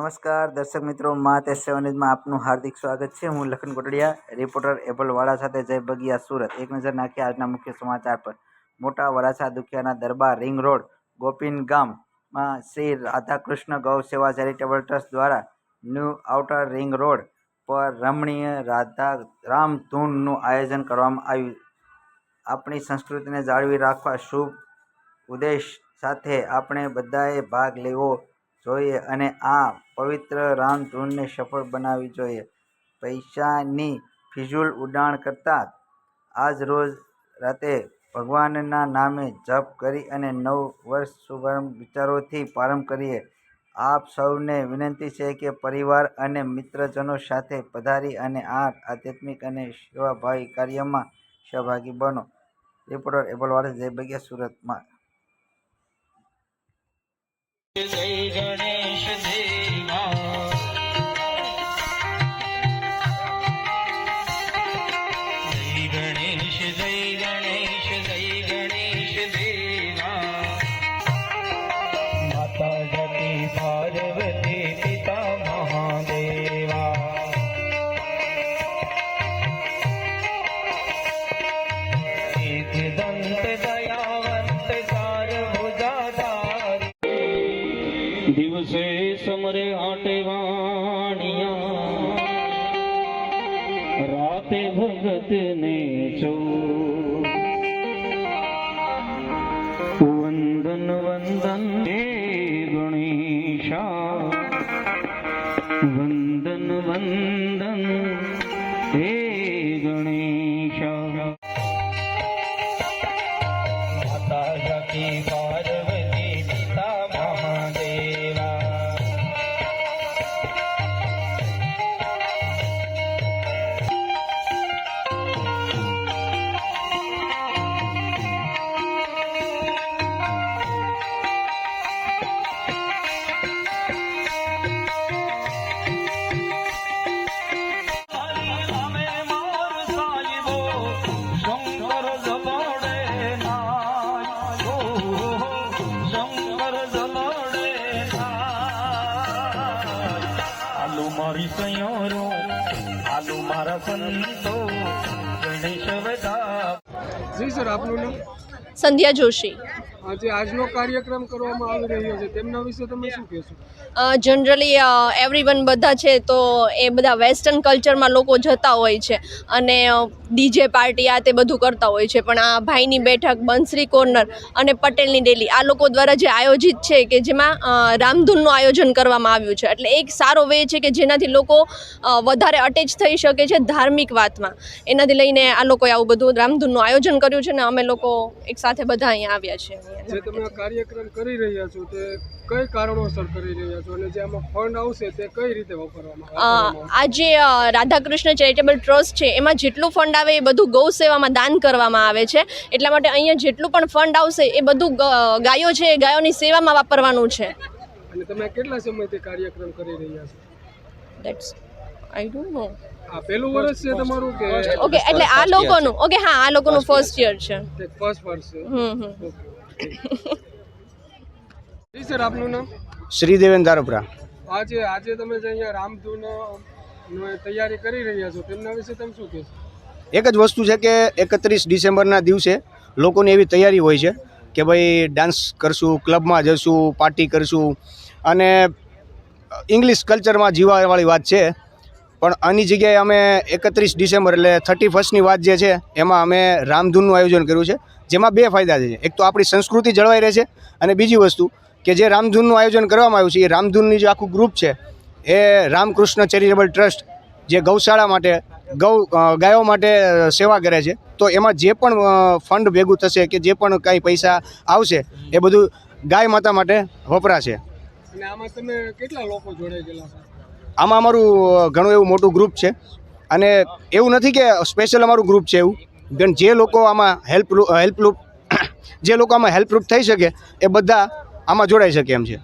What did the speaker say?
નમસ્કાર દર્શક મિત્રો, મા તેસેવા ન્યૂઝમાં આપનું હાર્દિક સ્વાગત છે। હું લખન કોટડિયા, રિપોર્ટર એબલવાડા સાથે જય બગિયા સુરત। એક નજર નાખીએ આજના મુખ્ય સમાચાર પર। મોટા વરાછા દુખિયાના દરબાર રિંગ રોડ ગોપીન ગામમાં શ્રી રાધાકૃષ્ણ ગૌ સેવા ચેરિટેબલ ટ્રસ્ટ દ્વારા ન્યૂ આઉટર રિંગ રોડ પર રમણીય રામધૂનનું આયોજન કરવામાં આવ્યું। આપણી સંસ્કૃતિને જાળવી રાખવા શુભ ઉદ્દેશ સાથે આપણે બધાએ ભાગ લેવો જોઈએ અને આ પવિત્ર રામધૂનને સફળ બનાવવી જોઈએ। પૈસાની ફિઝૂલ ઉડાણ કરતાં આજ રોજ રાતે ભગવાનના નામે જપ કરી અને નવ વર્ષ શુભ વિચારોથી પ્રારંભ કરીએ। આપ સૌને વિનંતી છે કે પરિવાર અને મિત્રજનો સાથે પધારી અને આ આધ્યાત્મિક અને સેવાભાવી કાર્યમાં સહભાગી બનો। રિપોર્ટર એબલવાડા, જય બગિયા, સુરતમાં। દિવસે સમરે આટે વાણિયા, રાતે ભગત ને છો વંદન વંદન હે ગણેશા, વંદન વંદન હે ગણેશા। માતા જતી પાર્વતી પિતા મહાદેવા, મારી સૈયારો આલુ મારા સંતો ગણેશ બધા। જી સર, આપનું નામ? સંધ્યા જોશી। આજે આજનો કાર્યક્રમ કરવામાં આવી રહ્યો છે તેમના વિશે તમે શું કહેશો? જનરલી એવરીવન બધા છે તો એ બધા વેસ્ટર્ન કલ્ચરમાં લોકો જતા હોય છે અને ડીજે પાર્ટી આ તે બધું કરતા હોય છે, પણ આ ભાઈની બેઠક, બંસરી કોર્નર અને પટેલની ડેલી આ લોકો દ્વારા જે આયોજિત છે કે જેમાં રામધૂનનું આયોજન કરવામાં આવ્યું છે, એટલે એક સારો વે છે કે જેનાથી લોકો વધારે અટેચ થઈ શકે છે ધાર્મિક વાતમાં। એનાથી લઈને આ લોકોએ આવું બધું રામધૂનનું આયોજન કર્યું છે ને અમે લોકો એક સાથે બધા અહીંયા આવ્યા છે। જે તમે આ કાર્યક્રમ કરી રહ્યા છો તે કઈ કારણોસર કરી રહ્યા છો અને જે આમાં ફંડ આવશે તે કઈ રીતે વાપરવામાં આવશે? આ જે રાધાકૃષ્ણ ચેરિટેબલ ટ્રસ્ટ છે એમાં જેટલું ફંડ આવે એ બધું ગૌ સેવામાં દાન કરવામાં આવે છે, એટલા માટે અહીંયા જેટલું પણ ફંડ આવશે એ બધું ગાયો છે એ ગાયોની સેવામાં વાપરવાનું છે। અને તમે કેટલા સમયથી કાર્યક્રમ કરી રહ્યા છો? That's I don't know. આ પહેલું વર્ષ છે તમારું કે? ઓકે, એટલે આ લોકોનું, ઓકે હા, આ લોકોનું ફર્સ્ટ યર છે। ફર્સ્ટ વર્ષ છે। જી સર, આપનું નામ? શ્રીદેવેન ધારપરા। આજે તમે જે અહીંયા રામધૂન તૈયારી કરી રહ્યા છો તેમના વિશે તમે શું કહેશો? એક જ વસ્તુ છે કે 31 ડિસેમ્બરના દિવસે લોકોની એવી તૈયારી હોય છે કે ભાઈ ડાન્સ કરશું, ક્લબમાં જશું, પાર્ટી કરશું અને ઇંગ્લિશ કલ્ચરમાં જીવવાવાળી વાત છે, પણ આની જગ્યાએ અમે 31 ડિસેમ્બર એટલે 31ની વાત જે છે એમાં અમે રામધૂનનું આયોજન કર્યું છે, જેમાં બે ફાયદા છે। એક તો આપણી સંસ્કૃતિ જળવાઈ રહે છે અને બીજી વસ્તુ કે જે રામધૂનનું આયોજન કરવામાં આવ્યું છે એ રામધૂનની જે આખું ગ્રુપ છે એ રામકૃષ્ણ ચેરિટેબલ ટ્રસ્ટ જે ગૌશાળા માટે ગાયો માટે સેવા કરે છે, તો એમાં જે પણ ફંડ ભેગું થશે કે જે પણ કાંઈ પૈસા આવશે એ બધું ગાય માતા માટે વપરાશે। અને આમાં તમે કેટલા લોકો જોડાઈ ગયેલા છો? આમાં અમારું ઘણું એવું મોટું ગ્રુપ છે અને એવું નથી કે સ્પેશિયલ અમારું ગ્રુપ છે એવું, પણ જે લોકો આમાં હેલ્પરૂપ થઈ શકે એ બધા આમાં જોડાઈ શકે એમ છે।